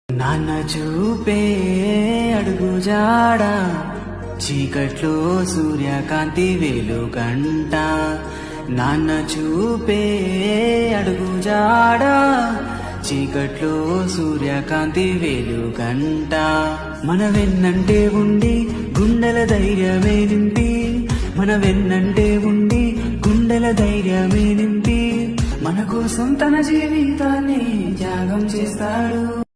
నాన్న చూపే అడుగు జాడ చీకట్లో సూర్యకాంతి వెలుగంట. నాన్న చూపే అడుగు జాడ చీకట్లో సూర్యకాంతి వెలుగంట. మన వెన్నంటే ఉండి గుండెల ధైర్యమే నింపి, మన వెన్నంటే ఉండి గుండెల ధైర్యమే నింపి, మన కోసం తన జీవితాన్ని త్యాగం చేస్తాడు.